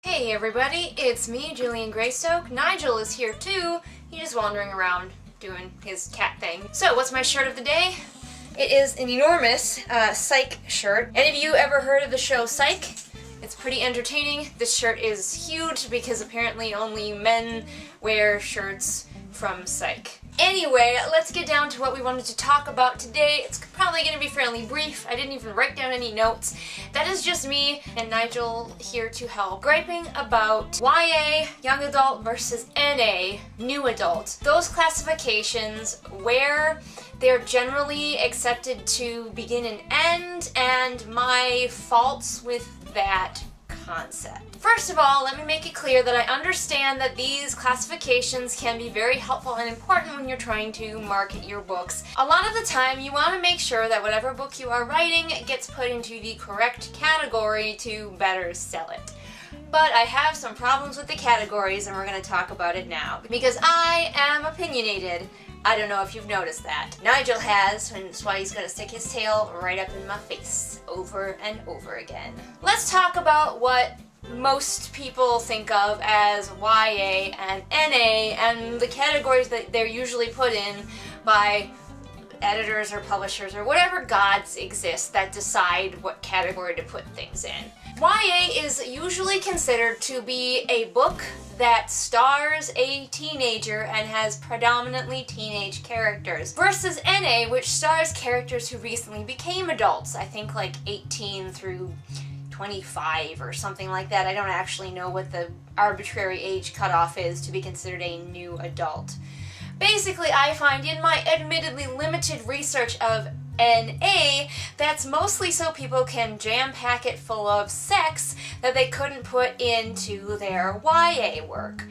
Hey everybody, it's me, Julian Greystoke. Nigel is here too. He's just wandering around doing his cat thing. So, what's my shirt of the day? It is an enormous Psych shirt. Any of you ever heard of the show Psych? It's pretty entertaining. This shirt is huge because apparently only men wear shirts from Psych. Anyway, let's get down to what we wanted to talk about today. It's probably going to be fairly brief. I didn't even write down any notes. That is just me and Nigel here to help. Griping about YA, young adult, versus NA, new adult. Those classifications where they're generally accepted to begin and end, and my faults with that concept. First of all, let me make it clear that I understand that these classifications can be very helpful and important when you're trying to market your books. A lot of the time, you want to make sure that whatever book you are writing gets put into the correct category to better sell it. But I have some problems with the categories, and we're going to talk about it now. Because I am opinionated. I don't know if you've noticed that. Nigel has, and that's why he's going to stick his tail right up in my face over and over again. Let's talk about what most people think of as YA and NA and the categories that they're usually put in by editors or publishers or whatever gods exist that decide what category to put things in. YA is usually considered to be a book that stars a teenager and has predominantly teenage characters, versus NA, which stars characters who recently became adults, I think like 18 through 25 or something like that. I don't actually know what the arbitrary age cutoff is to be considered a new adult. Basically, I find in my admittedly limited research of NA, that's mostly so people can jam-pack it full of sex that they couldn't put into their YA work.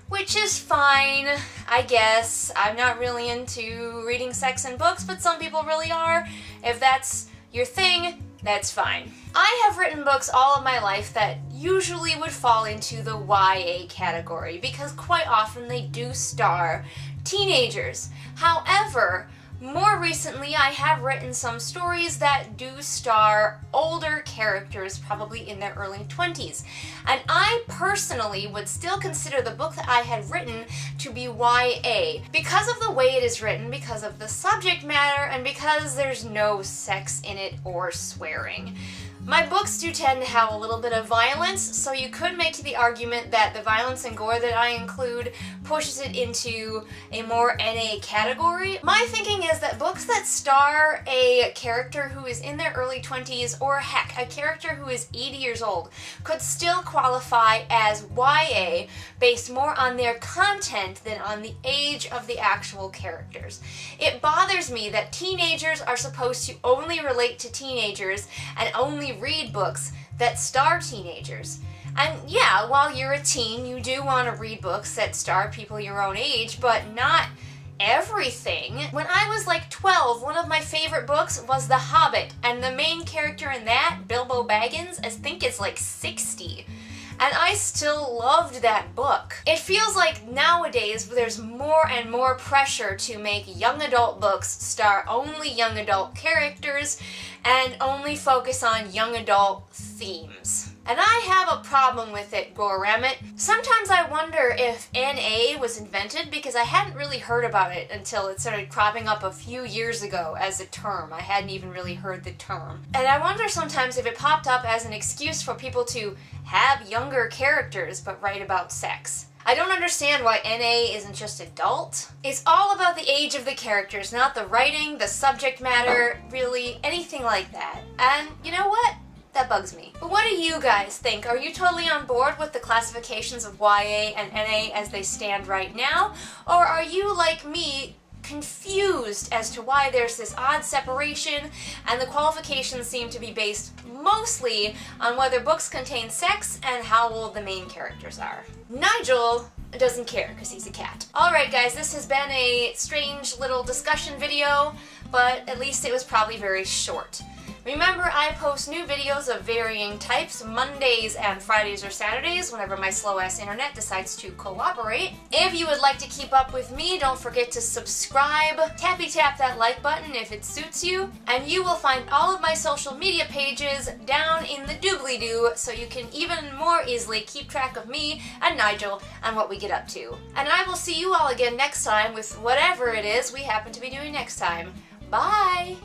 Which is fine, I guess. I'm not really into reading sex in books, but some people really are. If that's your thing, that's fine. I have written books all of my life that usually would fall into the YA category because quite often they do star teenagers. However, more recently I have written some stories that do star older characters, probably in their early 20s. And I personally would still consider the book that I had written to be YA because of the way it is written, because of the subject matter, and because there's no sex in it or swearing. My books do tend to have a little bit of violence, so you could make the argument that the violence and gore that I include pushes it into a more NA category. My thinking is that books that star a character who is in their early 20s, or heck, a character who is 80 years old, could still qualify as YA based more on their content than on the age of the actual characters. It bothers me that teenagers are supposed to only relate to teenagers and only read books that star teenagers. And yeah, while you're a teen, you do want to read books that star people your own age, but not everything. When I was like 12, one of my favorite books was The Hobbit, and the main character in that, Bilbo Baggins, I think is like 60. And I still loved that book. It feels like nowadays there's more and more pressure to make young adult books star only young adult characters and only focus on young adult themes. And I have a problem with it, Gorammit. Sometimes I wonder if NA was invented because I hadn't really heard about it until it started cropping up a few years ago as a term. I hadn't even really heard the term. And I wonder sometimes if it popped up as an excuse for people to have younger characters but write about sex. I don't understand why NA isn't just adult. It's all about the age of the characters, not the writing, the subject matter, really anything like that. And you know what? That bugs me. But what do you guys think? Are you totally on board with the classifications of YA and NA as they stand right now? Or are you, like me, confused as to why there's this odd separation and the qualifications seem to be based mostly on whether books contain sex and how old the main characters are? Nigel doesn't care because he's a cat. Alright guys, this has been a strange little discussion video, but at least it was probably very short. Remember, I post new videos of varying types Mondays and Fridays or Saturdays whenever my slow-ass internet decides to cooperate. If you would like to keep up with me, don't forget to subscribe. Tappy tap that like button if it suits you, and you will find all of my social media pages down in the doobly-doo so you can even more easily keep track of me and Nigel and what we get up to. And I will see you all again next time with whatever it is we happen to be doing next time. Bye!